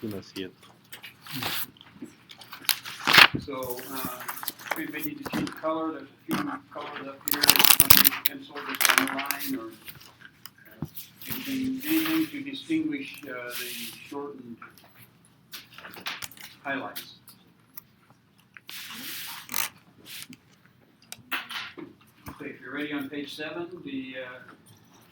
Página 7. So, we may need to change color. There's a few colors up here. Maybe pencil, just underline, or anything to distinguish the shortened highlights. Okay, if you're ready on page 7, the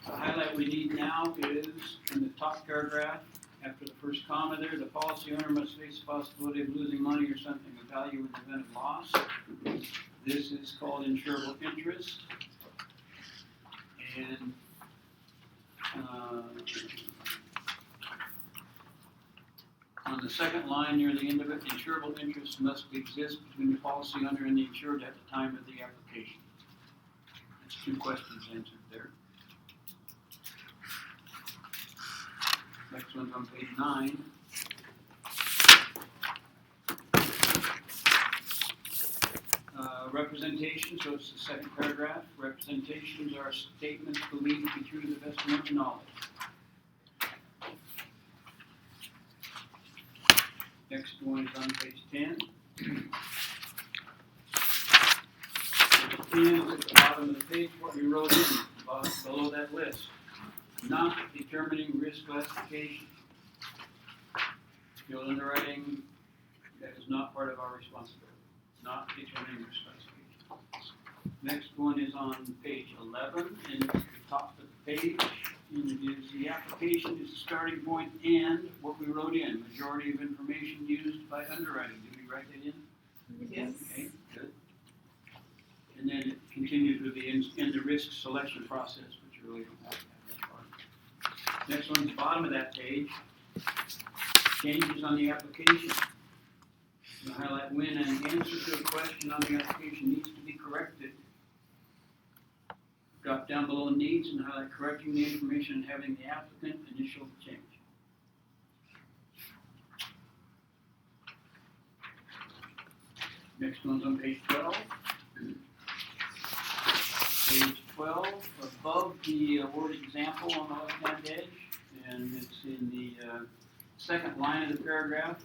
highlight we need now is in the top paragraph, after the first comma there, the policy owner must face the possibility of losing money or something of value in the event of loss. This is called insurable interest. And on the second line near the end of it, insurable interest must exist between the policy owner and the insured at the time of the application. That's 2 questions answered there. Next one's on page 9. Representation, so it's the second paragraph. Representations are statements believed to be true to the best of one's knowledge. Next one is on page 10. 10 is at the bottom of the page, what we wrote in below that list. Not determining risk classification. Field underwriting, that is not part of our responsibility. Not determining risk classification. Next one is on page 11, and at the top of the page, and it is the application is the starting point and what we wrote in. Majority of information used by underwriting. Did we write that in? Yes. Okay, good. And then it continues with the in the risk selection process, which you really don't have to have that part. Next one's the bottom of that page. Changes on the application. You highlight when an answer to a question on the application needs to be corrected. Drop down below needs and highlight correcting the information and having the applicant initial the change. Next one's on page 12. Page 12, above the word example on the left-hand edge, and it's in the second line of the paragraph.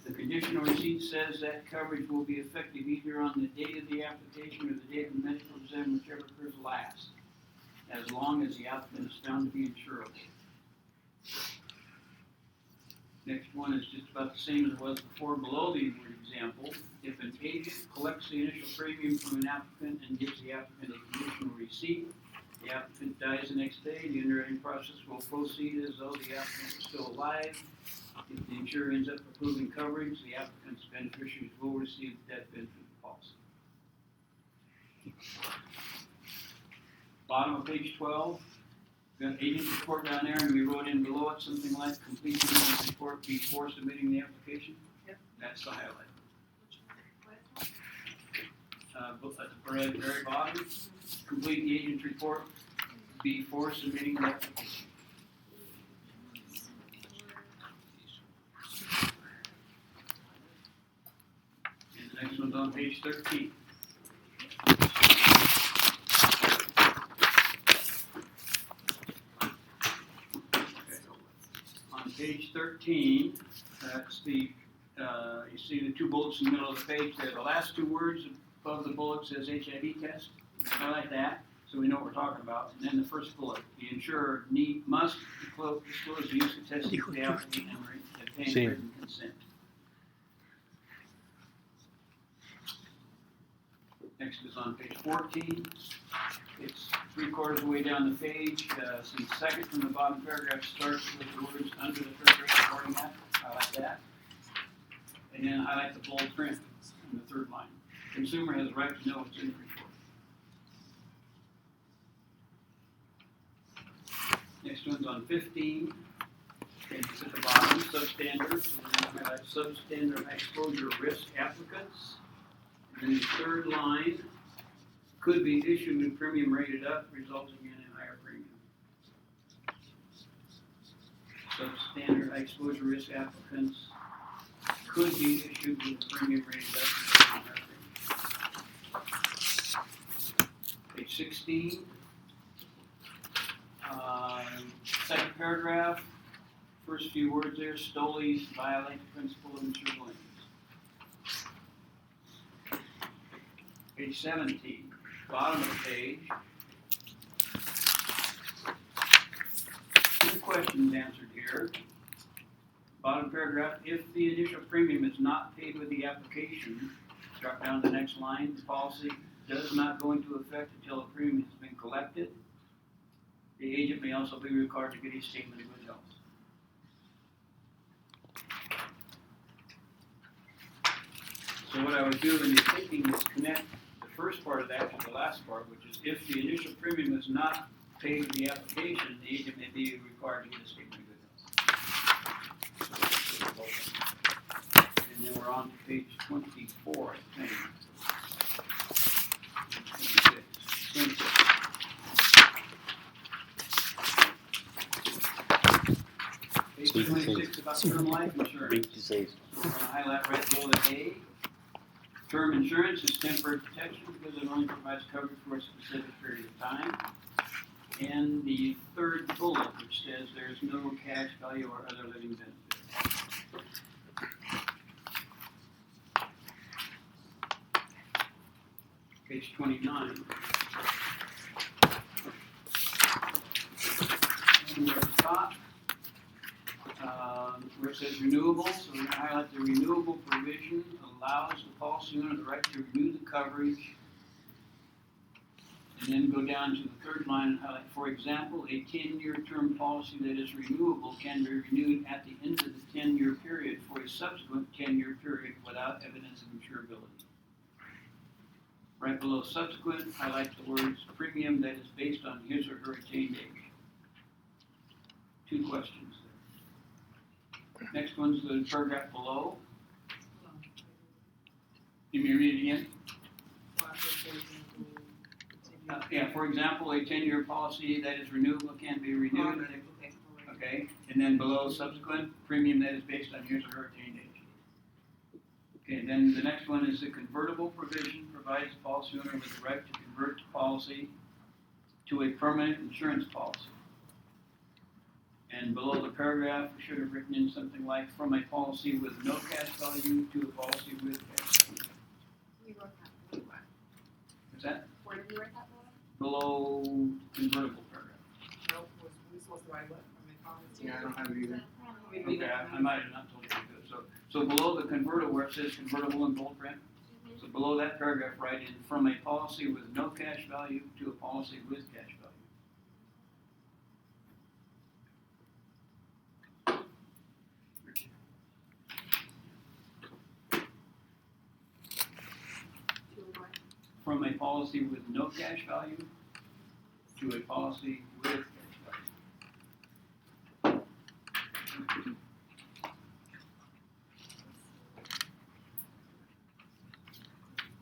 The conditional receipt says that coverage will be effective either on the date of the application or the date of the medical exam, whichever occurs last, as long as the applicant is found to be insurable. Next one is just about the same as it was before, below the word example. If an agent collects the initial premium from an applicant and gives the applicant a conditional receipt, the applicant dies the next day, the underwriting process will proceed as though the applicant was still alive. If the insurer ends up approving coverage, the applicant's beneficiaries will receive the death benefit policy. Bottom of page 12, got agent report down there, and we wrote in below it something like complete the agent report before submitting the application. Yep. That's the highlight. At the very bottom, complete the agent's report before submitting the application. And the next one's on page 13. On page 13, that's the, you see the 2 bullets in the middle of the page there. The last 2 words above the bullet says HIV test. Highlight that so we know what we're talking about. And then the first bullet, the insurer must disclose the use of testing to the applicant and obtain written consent. Next is on page 14. It's 3/4 of the way down the page. So the second from the bottom paragraph starts with the words under the paragraph supporting that. Highlight that. And then highlight the bold print in the 3rd line. Consumer has a right to know what's in the report. Next one's on 15. Okay, it's at the bottom, substandard. So we're going to highlight substandard exposure risk applicants. And then the 3rd line could be issued with premium rated up, resulting in a higher premium. Substandard exposure risk applicants could be issued with premium rated up, resulting in higher premium. Page 16, second paragraph, first few words there, Stoley's violate the principle of insured liens. Page 17, bottom of the page. Two questions answered here. Bottom paragraph, if the initial premium is not paid with the application, drop down to the next line, the policy does not go into effect until the premium has been collected. The agent may also be required to get a statement of good health. So what I would do in the thinking is connect the first part of that to the last part, which is if the initial premium is not paid with the application, the agent may be required to get a statement of good health. And then we're on to page 24, I think. 26. Page 26 about term life insurance. So we're going to highlight right below the A. Term insurance is temporary protection because it only provides coverage for a specific period of time. And the third bullet, which says there is no cash value or other living benefit. Page 29. And we're at the top, where it says renewable, so we're going to highlight the renewable provision allows the policy owner the right to renew the coverage, and then go down to the third line and highlight, for example, a 10-year term policy that is renewable can be renewed at the end of the 10-year period for a subsequent 10-year period without evidence of insurability. Right below subsequent, highlight the words premium that is based on his or her attained age. Two questions there. Next one's the paragraph below. Give me a read it again. Yeah, for example, a 10-year policy that is renewable can be renewed. Okay, and then below subsequent, premium that is based on his or her attained age. Okay, and then the next one is the convertible provision provides the policy owner with the right to convert the policy to a permanent insurance policy. And below the paragraph, we should have written in something like from a policy with no cash value to a policy with cash value. We wrote that. What's that? Where did we write that Below convertible paragraph. Nope, was we supposed to write what? Yeah, I don't have it either. Okay, I might have not told you to do it. So below the convertible, where it says convertible in bold print, so below that paragraph, write in from a policy with no cash value to a policy with cash value. From a policy with no cash value to a policy with cash value.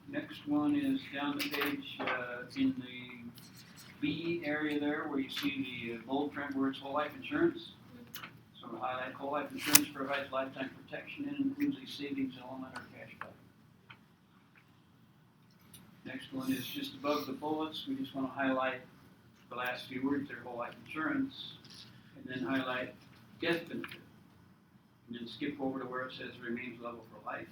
Next one is down the page in the B area there where you see the bold print where it's whole life insurance. So highlight whole life insurance provides lifetime protection and includes a savings element or cash value. Next one is just above the bullets. We just want to highlight the last few words there, whole life insurance, and then highlight death benefit. And then skip over to where it says remains level for life.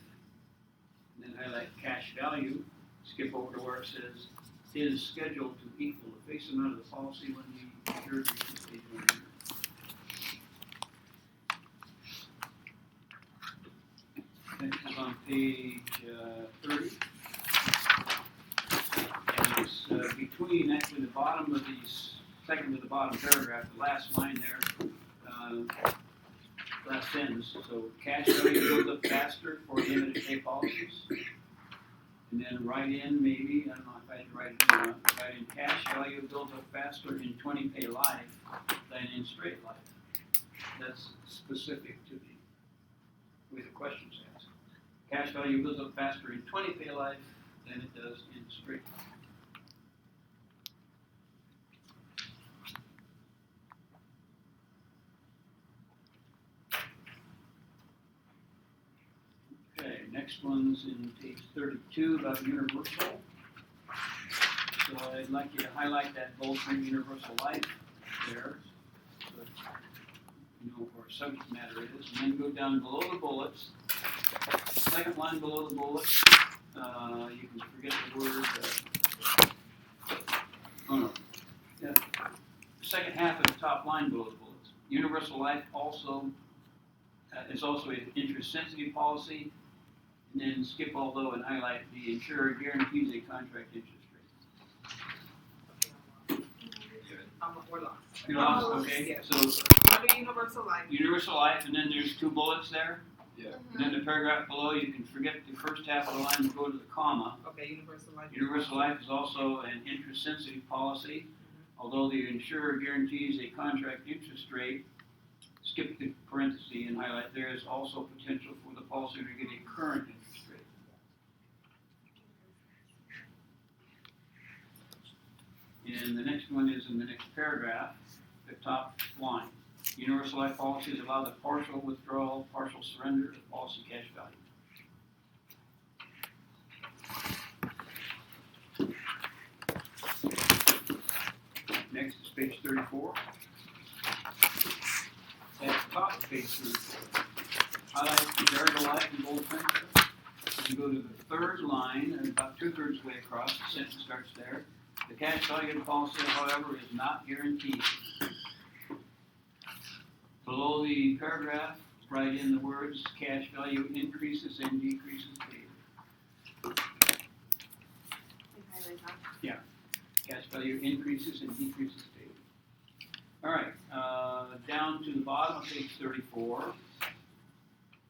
And then highlight cash value, skip over to where it says is scheduled to equal the face amount of the policy when the insured reaches stage 100. Next is on page 30. And it's between actually the bottom of these, second to the bottom paragraph, the last line there, last sentence. So cash value goes up faster for limited pay policies. And then write in maybe, I don't know if I had to write it in, write in cash value builds up faster in 20 pay life than in straight life. That's specific to the way the question's asked. Cash value builds up faster in 20 pay life than it does in straight life. Okay, next one's in page 32 about universal. So I'd like you to highlight that bold print universal life there. So, you know, of course, subject matter is, and then go down below the bullets. Second line below the bullets, you can forget the word, oh no, yeah. The second half of the top line below the bullets. Universal life also is also an interest-sensitive policy, and then skip although and highlight the insurer guarantees a contract interest rate. We're lost. You lost, okay? Yes. So Under universal life. universal life, and then there's two bullets there. Yeah. And then the paragraph below, you can forget the first half of the line and go to the comma. Okay, universal life. Universal life is also an interest-sensitive policy. Although the insurer guarantees a contract interest rate, skip the parenthesis and highlight, there is also potential for the policy to get a current interest rate. And the next one is in the next paragraph, the top line. Universal life policies allow the partial withdrawal, partial surrender of policy cash value. Next is page 34. At the top of page 34, highlight the variable life in bold print. You go to the third line, and about 2/3 of the way across, the sentence starts there. The cash value of the policy, however, is not guaranteed. Below the paragraph, write in the words, cash value increases and decreases daily. Cash value increases and decreases daily. All right, down to the bottom of page 34.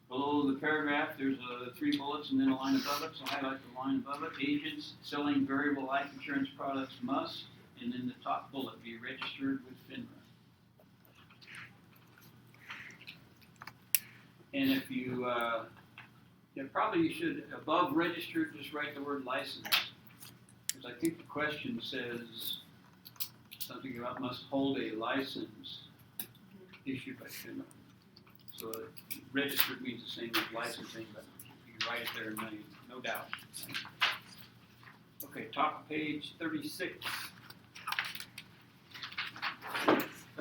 Below the paragraph, there's 3 bullets and then a line above it, so highlight the line above it. Agents selling variable life insurance products must, and then the top bullet, be registered with FINRA. And if you, probably you should, above registered, just write the word license. Because I think the question says something about must hold a license issued by FINRA. So registered means the same as licensing, but you can write it there, no doubt. Okay, top of page 36.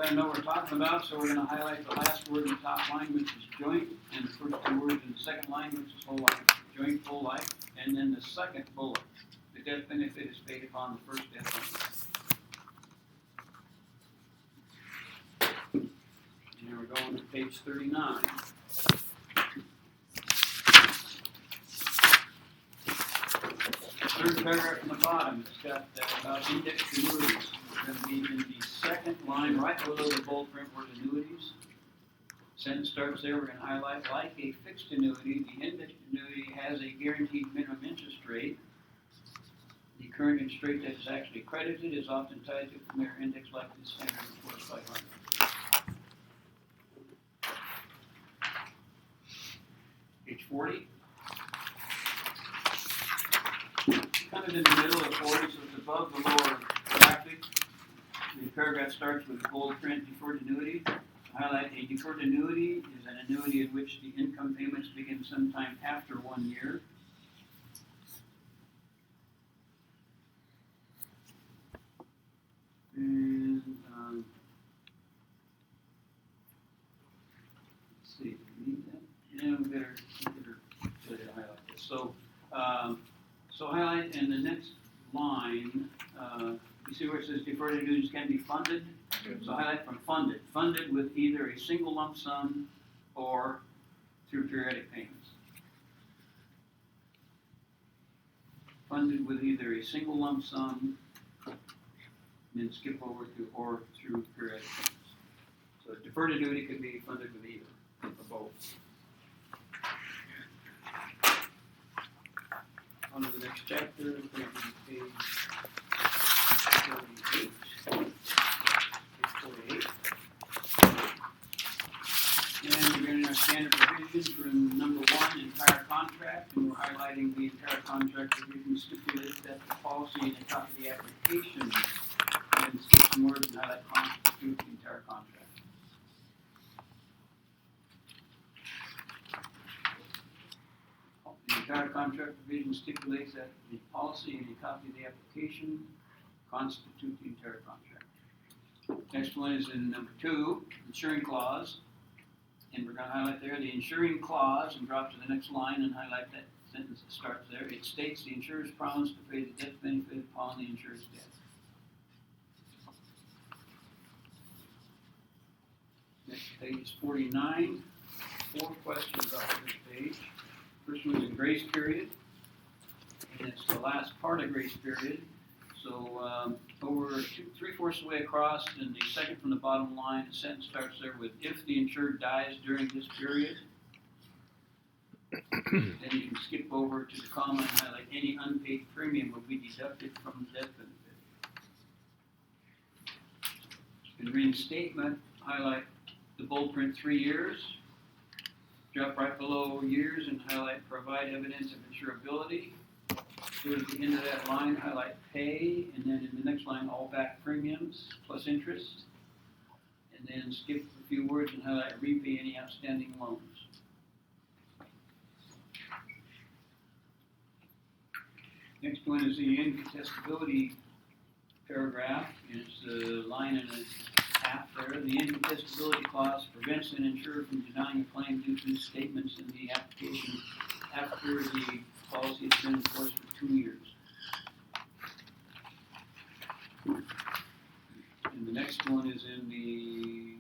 I know what we're talking about, so we're going to highlight the last word in the top line, which is joint, and the first 2 words in the second line, which is whole life. Joint, whole life, and then the second bullet. The death benefit is paid upon the first death benefit. And then we're going to page 39. Third paragraph from the bottom, it's got about indexed annuities. It's going to be in the second line, right below the bold print word annuities. Sentence starts there, we're going to highlight, like a fixed annuity, the indexed annuity has a guaranteed minimum interest rate. The current interest rate that is actually credited is often tied to a premier index like the Standard & Poor's 500. Page 40. Kind of in the middle of 40, so it's above the lower graphic. The paragraph starts with a bold print deferred annuity. Highlight a deferred annuity is an annuity in which the income payments begin sometime after 1 year. And let's see, do we need that? Yeah, we better highlight this. So highlight in the next line, you see where it says deferred annuities can be funded? So highlight from funded. Funded with either a single lump sum or through periodic payments. Funded with either a single lump sum, and then skip over to or through periodic payments. So deferred annuity could be funded with either, or both. On to the next chapter, page 48. And we're going to have standard provisions. We're in number 1, entire contract, and we're highlighting the entire contract provision stipulates that the policy and a copy of the application, and skip some words and highlight constitute the entire contract. The entire contract provision stipulates that the policy and a copy of the application constitute the entire contract. Next one is in number 2, insuring clause. and we're gonna highlight there the insuring clause and drop to the next line and highlight that sentence that starts there. It states the insurer's promise to pay the death benefit upon the insurer's death. Next page is 49. 4 questions off this page. First one is in grace period, and it's the last part of grace period. So over 3/4 of the way across, and the second from the bottom line, the sentence starts there with "if the insured dies during this period." Then you can skip over to the comma and highlight any unpaid premium will be deducted from the death benefit. In reinstatement, highlight the bold print 3 years. Drop right below years and highlight provide evidence of insurability. Go to the end of that line, highlight pay, and then in the next line, all back premiums plus interest. And then skip a few words and highlight repay any outstanding loans. Next one is the incontestability paragraph. It's the line and a half there. The incontestability clause prevents an insurer from denying a claim due to statements in the application after the policy has been enforced for 2 years. And the next one is in the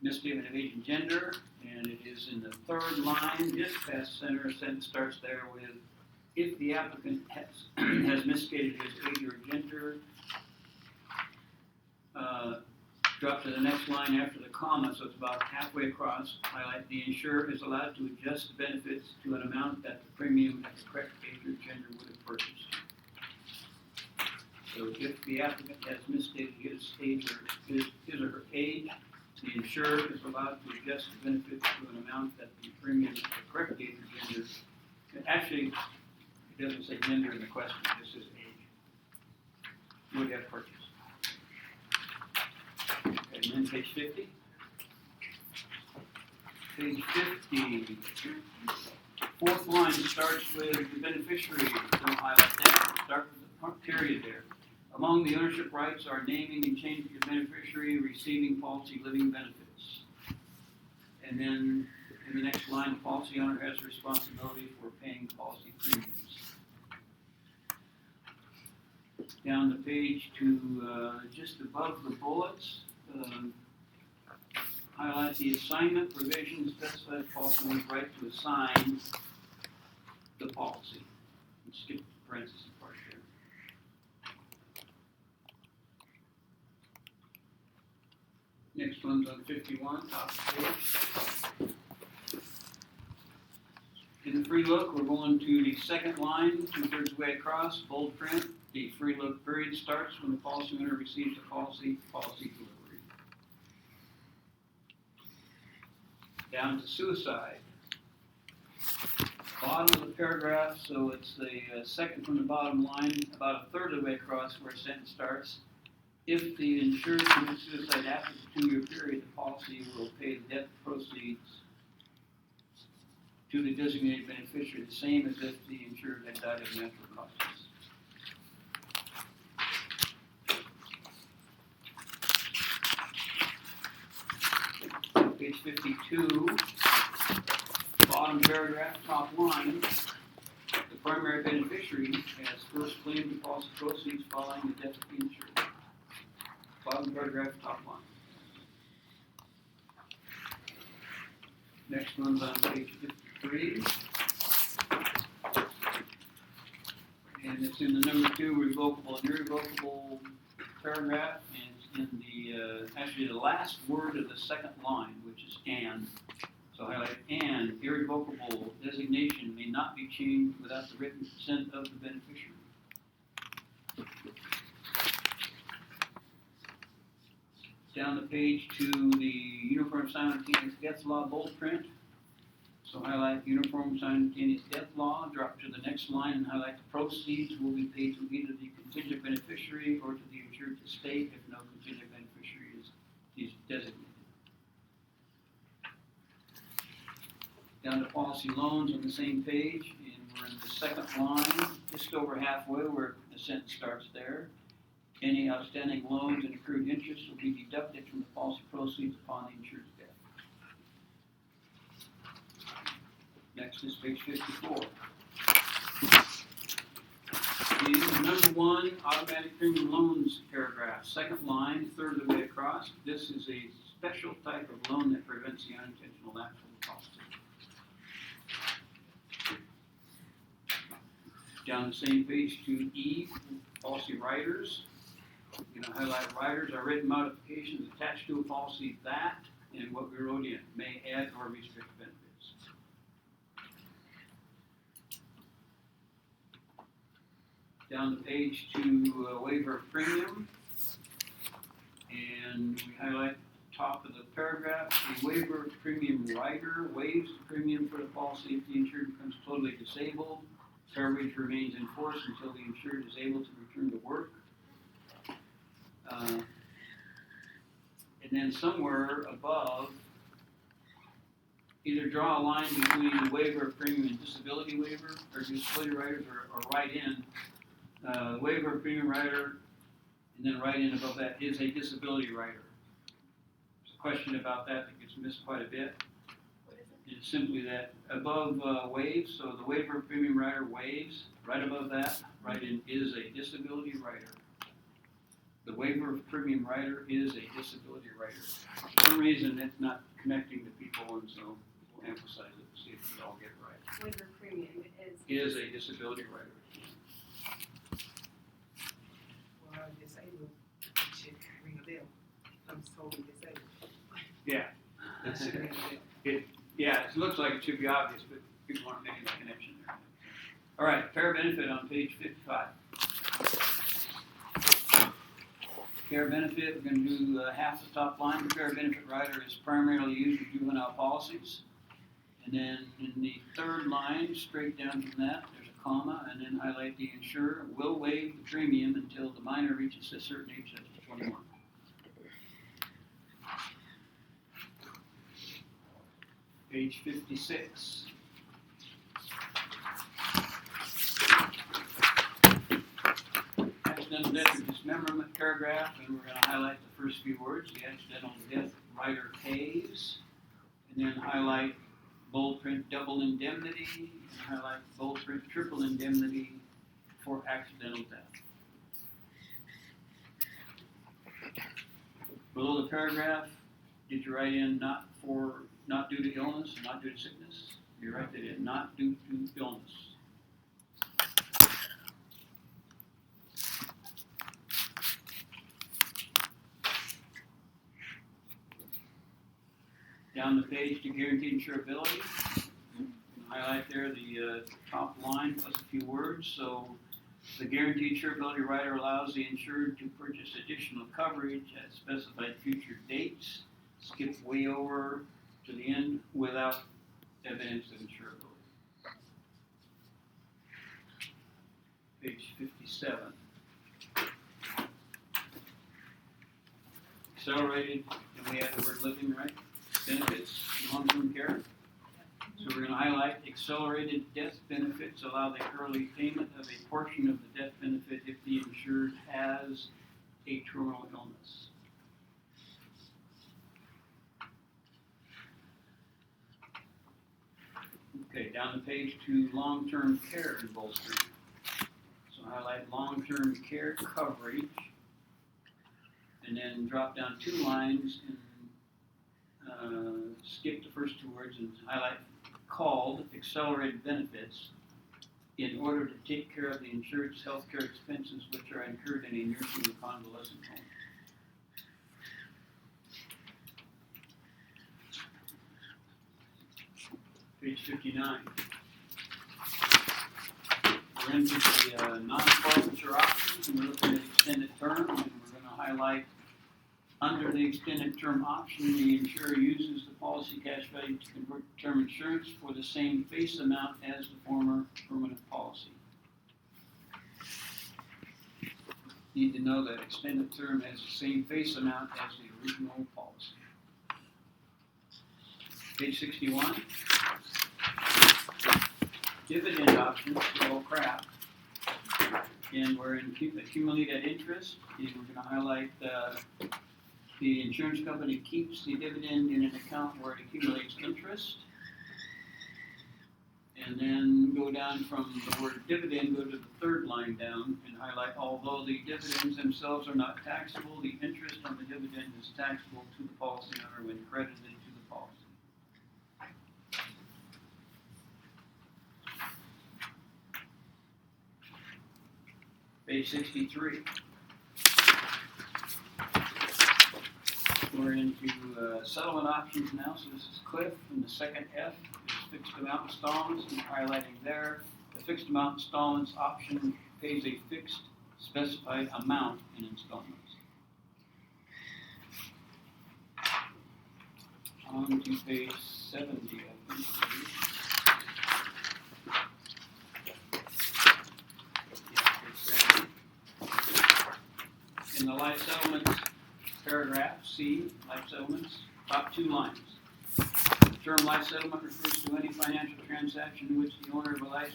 misstatement of age and gender, and it is in the 3rd line, just past center. A sentence starts there with, if the applicant has misstated his age or gender, drop to the next line after the comma, so it's about halfway across. Highlight the insurer is allowed to adjust the benefits to an amount that the premium at the correct age or gender would have purchased. So if the applicant has misstated his age or his or her age, the insurer is allowed to adjust the benefits to an amount that the premium at the correct age or gender. Actually, it doesn't say gender in the question, it just says age. Would have purchased. Okay, and then page 50. Page 50. 4th line starts with the beneficiary. Don't highlight that. Start with the period there. Among the ownership rights are naming and changing the beneficiary, receiving policy living benefits. And then in the next line, the policy owner has a responsibility for paying policy premiums. Down the page to just above the bullets, highlight the assignment provisions specify the policy owner's right to assign the policy. And skip the parentheses part there. Next one's on 51, top of the page. In the free look, we're going to the 2nd line, 2/3 of the way across, bold print. The free look period starts when the policy owner receives the policy delivery. Down to suicide. Bottom of the paragraph, so it's the second from the bottom line, about 1/3 of the way across where a sentence starts. If the insured commits suicide after the 2-year period, the policy will pay the death proceeds to the designated beneficiary, the same as if the insured had died of natural causes. Page 52, bottom paragraph, top line, the primary beneficiary has first claimed the policy proceeds following the death of the insured. Bottom paragraph, top line. Next one's on page 53. And it's in the number 2, revocable and irrevocable paragraph, and it's in the, actually the last word of the 2nd line, which is and. So highlight and, irrevocable designation may not be changed without the written consent of the beneficiary. Down the page to the Uniform Simultaneous Death Law bold print. So highlight Uniform Simultaneous Death Law, drop to the next line and highlight the proceeds will be paid to either the contingent beneficiary or to the insured estate if no contingent beneficiary is designated. Down to policy loans on the same page, and we're in the 2nd line, just over halfway where the sentence starts there. Any outstanding loans and accrued interest will be deducted from the policy proceeds upon the insured's death. This is page 54. The number one, automatic premium loans paragraph, second line, third of the way across. This is a special type of loan that prevents the unintentional lapse of the policy. Down the same page to E, policy riders. You're going to highlight riders are written modifications attached to a policy that, and what we wrote in, may add or restrict benefits. Down the page to waiver of premium. And we highlight the top of the paragraph, the waiver of premium rider waives the premium for the policy if the insured becomes totally disabled. Coverage remains in force until the insured is able to return to work. And then somewhere above, either draw a line between the waiver of premium and disability waiver, or disability riders, or write in waiver of premium rider, and then write in above that is a disability rider. There's a question about that gets missed quite a bit. What is it? It's simply that above waives, so the waiver of premium rider waives, right above that, write in is a disability rider. The waiver of premium rider is a disability rider. For some reason, it's not connecting to people, and so we'll emphasize it to see if we all get it right. Waiver premium Is a disability rider. Well, disabled, it should ring a bell. I'm totally disabled. Yeah. It should ring a bell. Yeah, it looks like it should be obvious, but people aren't making that connection there. All right, pair benefit on page 55. Pair benefit, we're going to do half the top line. The pair benefit rider is primarily used in juvenile policies. And then in the third line, straight down from that, there's a comma, and then highlight the insurer will waive the premium until the minor reaches a certain age, such as 21. Page 56. Accidental death or dismemberment paragraph, and we're going to highlight the first few words. The accidental death rider pays, and then highlight bold print double indemnity, and highlight bold print triple indemnity for accidental death. Below the paragraph, did you write in not due to illness, not due to sickness? You write that in not due to illness. Down the page to guaranteed insurability, highlight there the top line plus a few words. So the guaranteed insurability rider allows the insured to purchase additional coverage at specified future dates. Skip way over to the end without evidence of insurability. Page 57. Accelerated, and we have the word living, right? Benefits, long-term care. So we're going to highlight accelerated death benefits allow the early payment of a portion of the death benefit if the insured has a terminal illness. Okay, down the page to long-term care in bold print. So highlight long-term care coverage, and then drop down two lines and skip the first two words and highlight called accelerated benefits in order to take care of the insured's health care expenses which are incurred in a nursing or convalescent home. Page 59. We're into the non-forfeiture options, and we're looking at extended term, and we're going to highlight under the extended term option, the insurer uses the policy cash value to convert term insurance for the same face amount as the former permanent policy. Need to know that extended term has the same face amount as the original policy. Page 61. Dividend options, all crap. And we're in accumulated interest, and we're going to highlight the insurance company keeps the dividend in an account where it accumulates interest. And then go down from the word dividend, go to the third line down and highlight, although the dividends themselves are not taxable, the interest on the dividend is taxable to the policy owner when credited to the policy. Page 63. We're into settlement options now, so this is Cliff, and the second F is fixed amount installments, and highlighting there, the fixed amount installments option pays a fixed specified amount in installments. On to page 70, I think. Yeah, page 70. In the life settlements paragraph C, life settlements, top 2 lines. The term life settlement refers to any financial transaction in which the owner of a life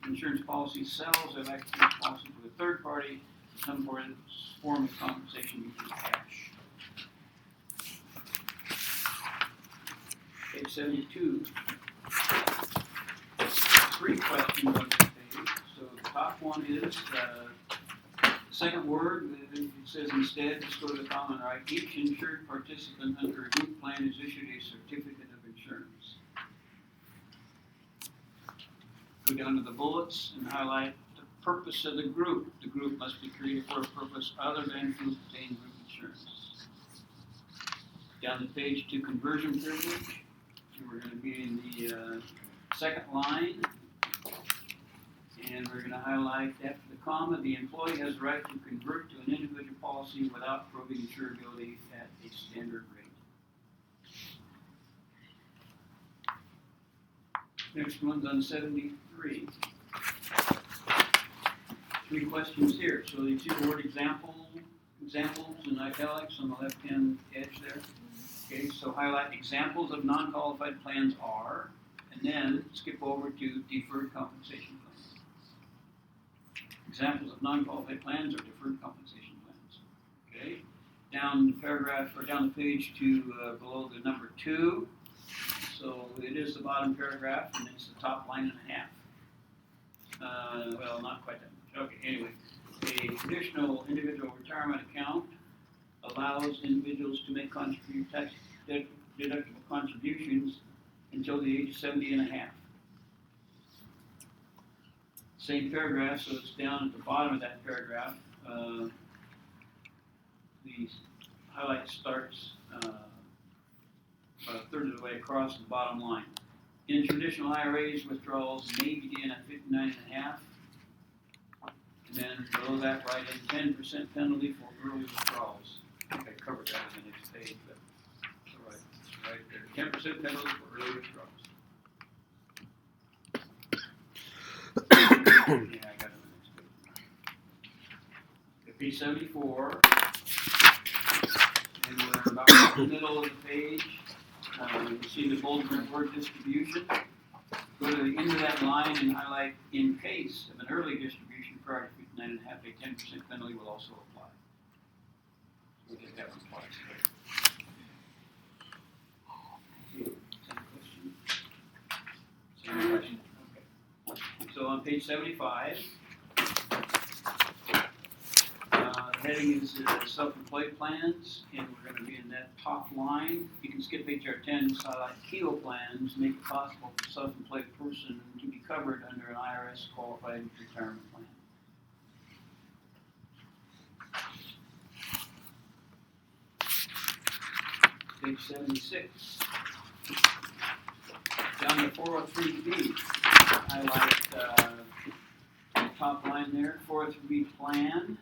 insurance policy sells a life insurance policy to a third party for some form of compensation, usually cash. Page 72. 3 questions on this page. So the top one is second word, it says instead, just go to the comment, right? Each insured participant under a group plan is issued a certificate of insurance. Go down to the bullets and highlight the purpose of the group. The group must be created for a purpose other than to obtain group insurance. Down the page to conversion privilege. And we're going to be in the second line. And we're going to highlight after the comma, the employee has the right to convert to an individual policy without proving insurability at a standard rate. Next one's on 73. 3 questions here. So you see the word examples in italics on the left-hand edge there. Okay, so highlight examples of non-qualified plans are, and then skip over to deferred compensation plans. Examples of non-qualified plans are deferred compensation plans. Okay, down the paragraph or down the page to below the number 2. So it is the bottom paragraph, and it's the top line and a half. Well, not quite that much. Okay, anyway, a traditional individual retirement account allows individuals to make tax deductible contributions until the age of 70 and a half. Same paragraph, so it's down at the bottom of that paragraph. The highlight starts about a third of the way across the bottom line. In traditional IRAs, withdrawals may begin at 59 and a half. And then below that, write in 10% penalty for early withdrawals. I think I covered that on the next page, but it's all right. It's right there. 10% penalty for early withdrawals. Yeah, I got it on the next page. Page 74. And we're about in the middle of the page. You see the bold word distribution. Go to the end of that line and highlight in case of an early distribution prior to 59 and a half, a 10% penalty will also apply. We did that one twice. Same question? Okay. So on page 75, the heading is self-employed plans, and we're going to be in that top line. You can skip HR 10 and highlight KEO plans, make it possible for a self-employed person to be covered under an IRS qualified retirement plan. Page 76. Down to 403B, highlight the top line there, 403B plan.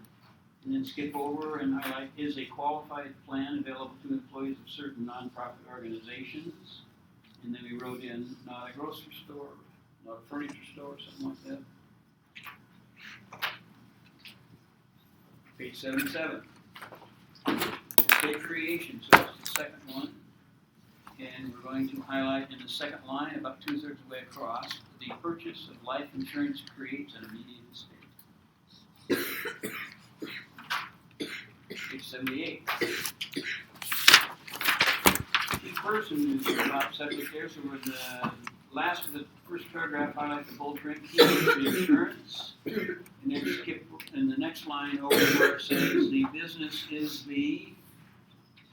And then skip over and highlight is a qualified plan available to employees of certain nonprofit organizations. And then we wrote in not a grocery store, not a furniture store, something like that. Page 77. State creation, so that's the second one. And we're going to highlight in the second line, about 2/3 of the way across, the purchase of life insurance creates an immediate estate. Page 78. Each person is the top subject there, so we're in the last of the first paragraph, highlight the bold print, key industry insurance, and then skip in the next line over where it says the business is the,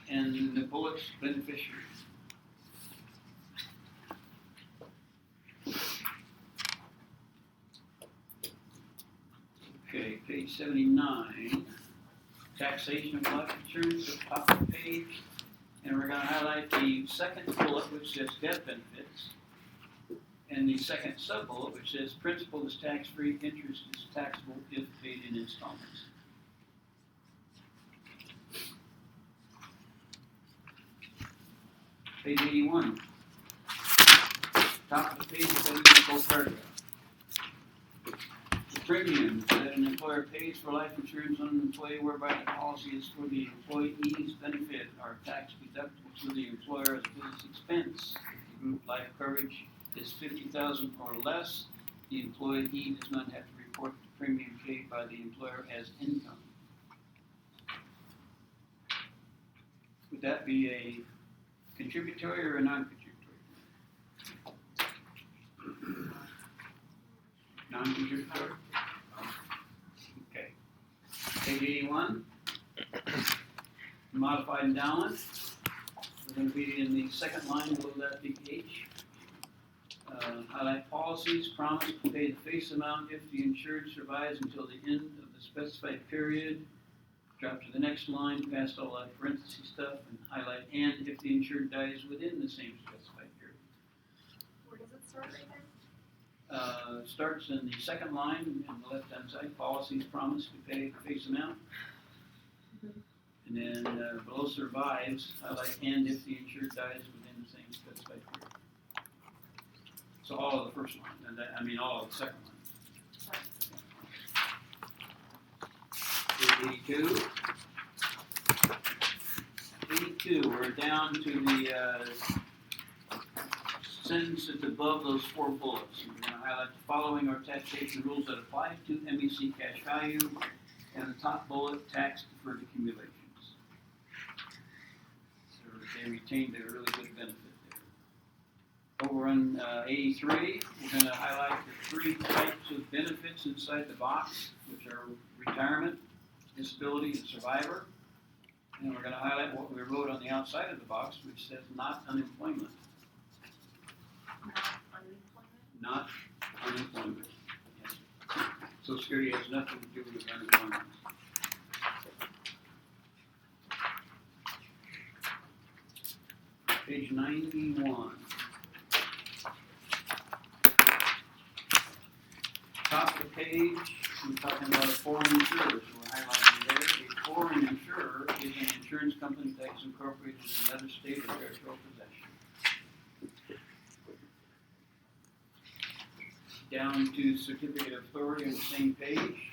and the bullets beneficiary. Okay, page 79, taxation of life insurance at the top of the page. And we're going to highlight the second bullet, which says death benefits, and the second sub-bullet, which says principal is tax-free, interest is taxable if paid in installments. Page 81. Top of the page, full paragraph. The premium that an employer pays for life insurance on an employee whereby the policy is for the employee's benefit are tax deductible to the employer as a business expense. If the group life coverage is $50,000 or less, the employee does not have to report the premium paid by the employer as income. Would that be a contributory or a non-contributory? Non-contributory? Okay. Page 81. Modified endowment. We're going to be in the second line below that big H. Highlight policies, promise to pay the face amount if the insured survives until the end of the specified period. Drop to the next line, past all that parenthesis stuff, and highlight and if the insured dies within the same specified period. Where does it start right there? Starts in the second line on the left-hand side, policies promise to pay the face amount. And then below survives, highlight and if the insured dies within the same specified period. So all of the first line, and all of the second line. Page 82. 82, we're down to the sentence that's above those four bullets. We're going to highlight the following are taxation rules that apply to MEC cash value, and the top bullet, tax deferred accumulations. So they retained a really good benefit there. Over on 83, we're going to highlight the three types of benefits inside the box, which are retirement, disability, and survivor. And we're going to highlight what we wrote on the outside of the box, which says not unemployment. Not unemployment? Not unemployment. Yes. Social Security has nothing to do with unemployment. Page 91. Top of the page, we're talking about a foreign insurer. So we're highlighting there. A foreign insurer is an insurance company that is incorporated in another state or territorial possession. Down to certificate of authority on the same page,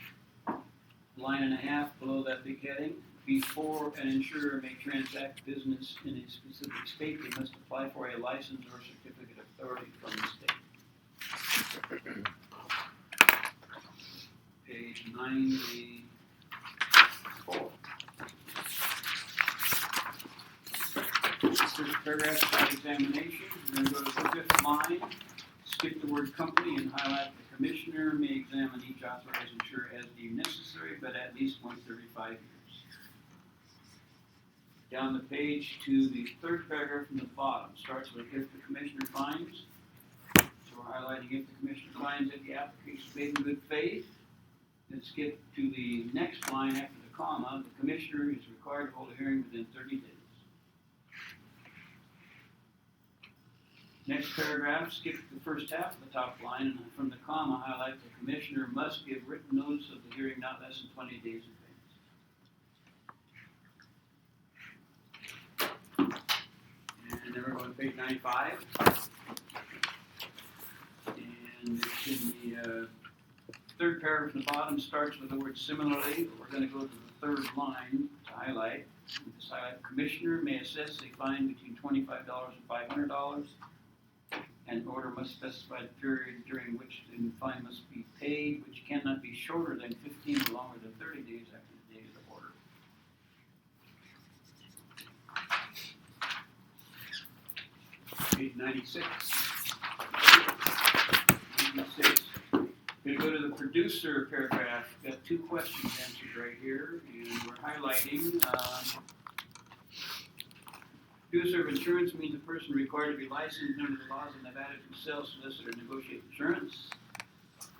line and a half below that big heading. Before an insurer may transact business in a specific state, they must apply for a license or certificate of authority from the state. Page 94. First paragraph about examination. We're going to go to the fifth line. Skip the word company and highlight the commissioner may examine each authorized insurer as deemed necessary, but at least once every 5 years. Down the page to the third paragraph from the bottom. Starts with if the commissioner finds. So we're highlighting if the commissioner finds that the application is made in good faith. Then skip to the next line after the comma. The commissioner is required to hold a hearing within 30 days. Next paragraph, skip the first half of the top line, and from the comma, highlight the commissioner must give written notice of the hearing not less than 20 days in advance. And then we're going to page 95. And it's in the third paragraph from the bottom, starts with the word similarly. We're going to go to the third line to highlight. This highlight, commissioner may assess a fine between $25 and $500. An order must specify the period during which the fine must be paid, which cannot be shorter than 15 or longer than 30 days after the date of the order. Page 96. 56. Gonna go to the producer paragraph. Got two questions answered right here, and we're highlighting. Producer of insurance means a person required to be licensed under the laws of Nevada to sell, solicit, or negotiate insurance.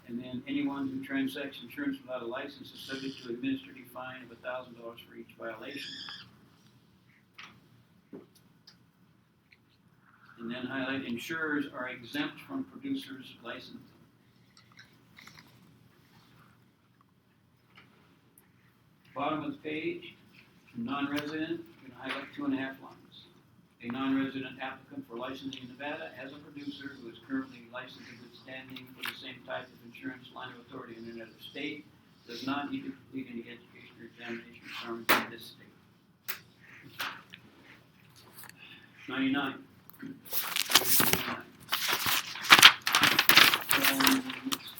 And then anyone who transacts insurance without a license is subject to an administrative fine of $1,000 for each violation. And then highlight insurers are exempt from producers' licensing. Bottom of the page, non-resident, you're going to highlight 2.5 lines. A non-resident applicant for licensing in Nevada as a producer who is currently licensed in good standing for the same type of insurance line of authority in another state does not need to complete any education or examination requirements in this state. 99.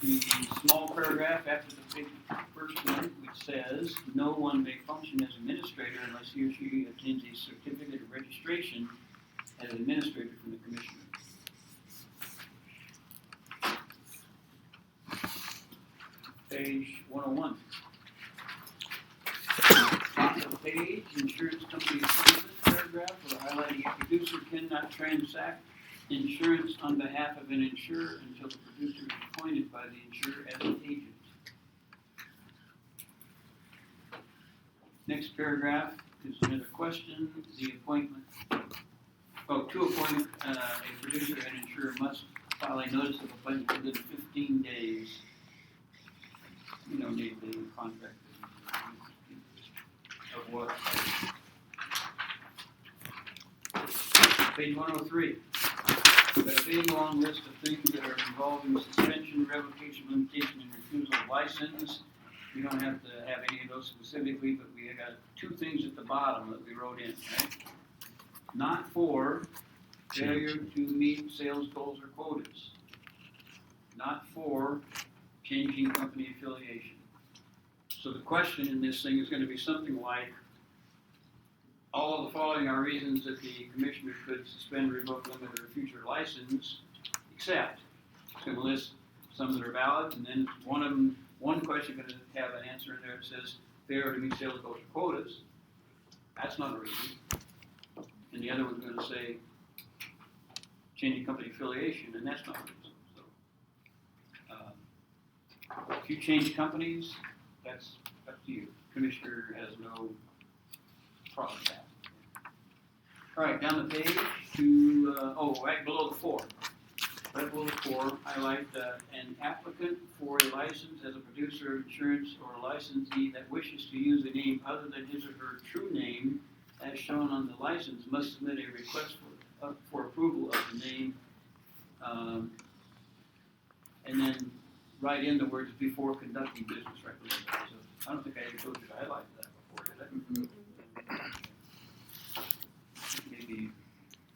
It's the small paragraph after the big first one, which says, no one may function as administrator unless he or she obtains a certificate of registration as administrator from the commissioner. Page 101. Top of the page, insurance company appointment paragraph, where highlighting a producer cannot transact insurance on behalf of an insurer until the producer is appointed by the insurer as an agent. Next paragraph is another question. The appointment, to appoint a producer and insurer must file a notice of appointment within 15 days. You don't need the contract of what? Page 103. We've got a big long list of things that are involving suspension, revocation, limitation, and refusal of license. We don't have to have any of those specifically, but we got two things at the bottom that we wrote in, right? Not for failure to meet sales goals or quotas. Not for changing company affiliation. So the question in this thing is going to be something like, all of the following are reasons that the commissioner could suspend, revoke, limit, or future license, except it's going to list some that are valid, and then one question going to have an answer in there that says failure to meet sales goals or quotas. That's not a reason. And the other one's going to say changing company affiliation, and that's not a reason. So, if you change companies, that's up to you. Commissioner has no problem with that. All right, down the page to, right below the 4. Right below the 4, highlight an applicant for a license as a producer of insurance or a licensee that wishes to use a name other than his or her true name as shown on the license must submit a request for approval of the name, and then write in the words before conducting business right below that. So I don't think I ever told you to highlight that before, did I? Maybe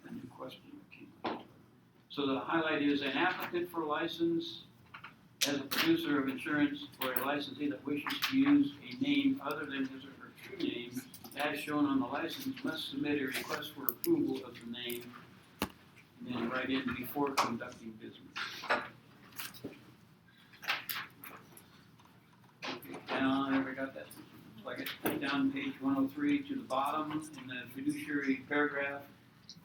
a new question. So the highlight is an applicant for a license as a producer of insurance for a licensee that wishes to use a name other than his or her true name as shown on the license must submit a request for approval of the name and then write in before conducting business. Okay, down, there we got that. So I get down page 103 to the bottom in the fiduciary paragraph.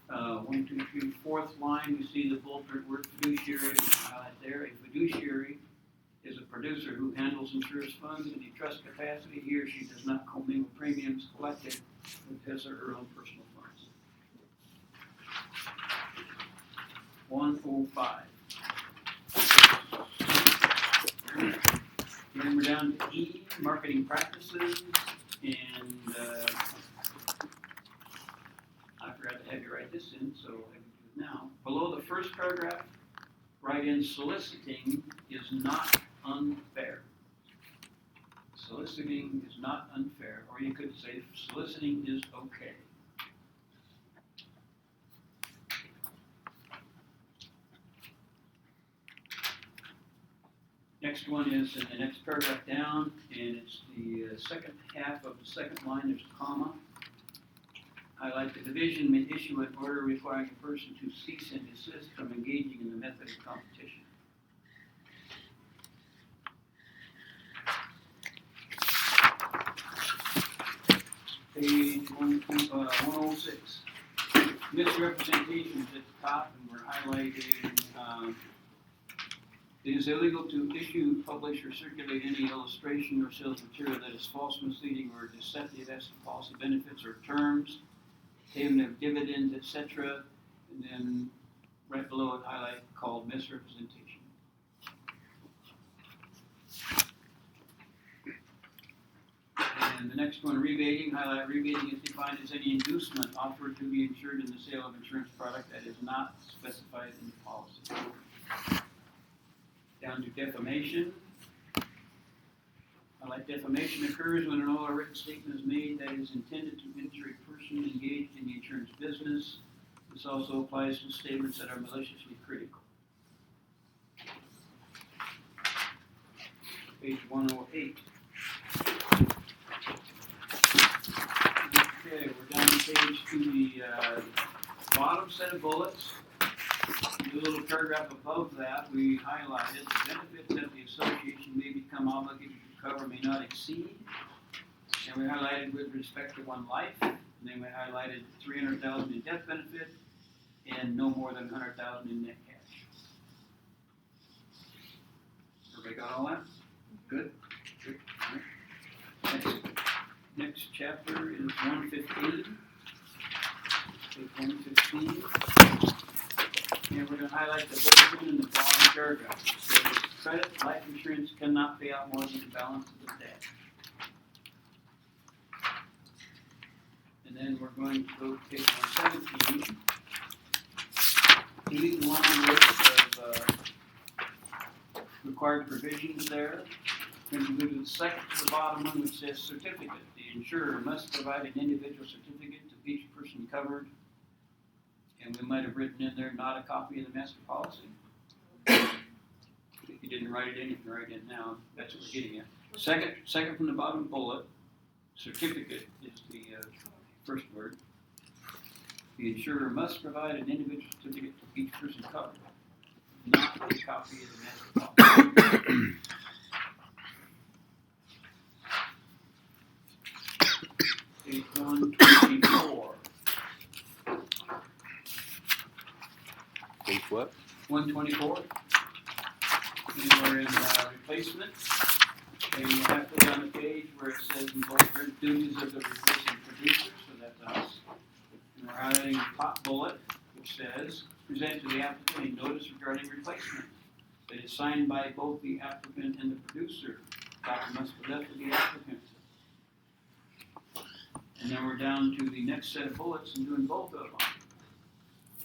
1, 2, 3, fourth line, you see the bold print word fiduciary, highlight there. A fiduciary is a producer who handles insurance funds in a trust capacity. He or she does not commingle premiums collected with his or her own personal funds. 105. Then we're down to E, marketing practices, and I forgot to have you write this in, so I can do it now. Below the first paragraph, write in soliciting is not unfair. Soliciting is not unfair, or you could say soliciting is okay. Next one is in the next paragraph down, and it's the second half of the second line. There's a comma. Highlight the division may issue an order requiring a person to cease and desist from engaging in the method of competition. 106. Misrepresentations at the top, and we're highlighting, it is illegal to issue, publish, or circulate any illustration or sales material that is false, misleading, or deceptive as to policy benefits or terms, payment of dividends, etc. And then right below it, highlight called misrepresentation. And the next one, rebating, highlight rebating is defined as any inducement offered to be insured in the sale of insurance product that is not specified in the policy. Down to defamation. Highlight defamation occurs when an oral or written statement is made that is intended to injure a person engaged in the insurance business. This also applies to statements that are maliciously critical. Page 108. Okay, we're down the page to the bottom set of bullets. The little paragraph above that, we highlighted the benefits that the association may become obligated to cover may not exceed. And we highlighted with respect to one life. And then we highlighted $300,000 in death benefit and no more than $100,000 in net cash. Everybody got all that? Good? Good. All right. Next chapter is 115. Page 115. And we're going to highlight the bulletin in the bottom paragraph. It says, credit life insurance cannot pay out more than the balance of the debt. And then we're going to go to page 117. These long list of required provisions there. We're going to go to the second to the bottom one, which says certificate. The insurer must provide an individual certificate to each person covered. And we might have written in there, not a copy of the master policy. If you didn't write it in, you can write it in now. That's what we're getting at. Second from the bottom bullet, certificate is the first word. The insurer must provide an individual certificate to each person covered, not a copy of the master policy. Page 124. Page what? 124. And we're in replacement. And you have to go down the page where it says involvement duties of the replacement producer, so that's us. And we're highlighting the top bullet, which says, present to the applicant a notice regarding replacement that is signed by both the applicant and the producer. Copy must be left to the applicant. And then we're down to the next set of bullets and doing both of them.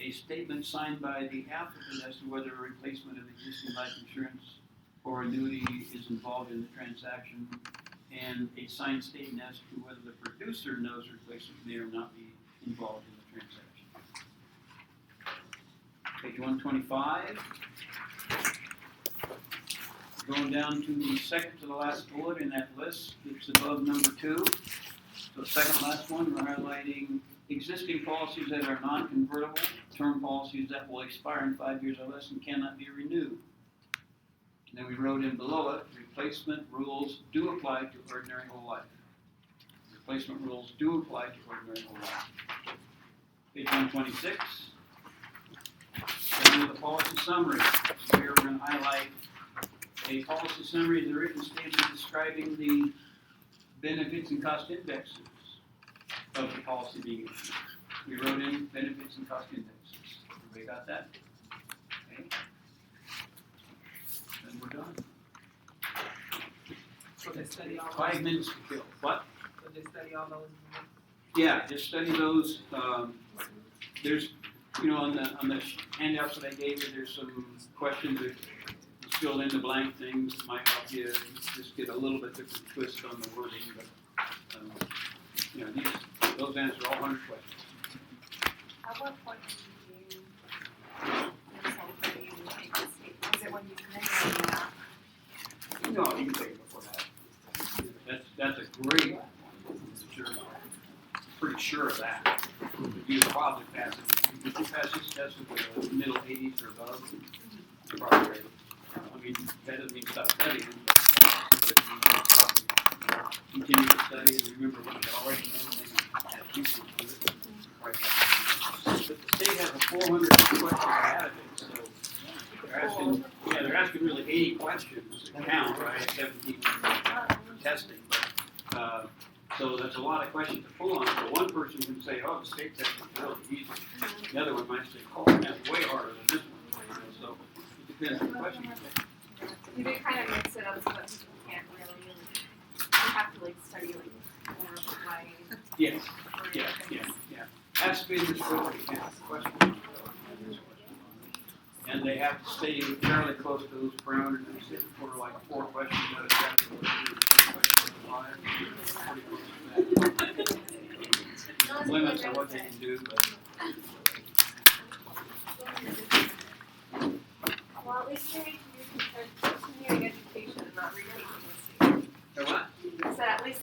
A statement signed by the applicant as to whether a replacement of existing life insurance or annuity is involved in the transaction, and a signed statement as to whether the producer knows replacement may or not be involved in the transaction. Page 125. Going down to the second to the last bullet in that list, it's above number 2. So second last one, we're highlighting existing policies that are non-convertible, term policies that will expire in 5 years or less and cannot be renewed. And then we wrote in below it, replacement rules do apply to ordinary whole life. Replacement rules do apply to ordinary whole life. Page 126. Then with the policy summary. So here we're going to highlight a policy summary is a written statement describing the benefits and cost indexes of the policy being issued. We wrote in benefits and cost indexes. Everybody got that? Okay. Then we're done. So they study all 5 minutes to kill. What? So they study all those. Yeah, just study those. There's, on the handouts that I gave you, there's some questions that fill in the blank things that might help you just get a little bit different twist on the wording. But those answer all 100 questions. At what point do you celebrate and take the state? Is it when you come in that? No, you can take it before that. That's a great one. Sure. Pretty sure of that. You probably pass it. If you pass this test with the middle 80s or above, you're probably ready. I mean, that doesn't mean stop studying, but continue to study and remember what you already know, maybe add a few 80 questions that count, right? 17 for testing, but, so that's a lot of questions to pull on. So one person can say, oh, the state test is really easy. The other one might say, oh, that's way harder than this one. So it depends on the question. You can kind of mix it up so that people can't really, you have to like study like more of why. Yes, yeah. Has to be the scope of the question. And they have to stay fairly close to those parameters. They sit for like 4 questions at a time. 20 questions at a time. Pretty close to that. Limits on what they can do, but Well, at least you're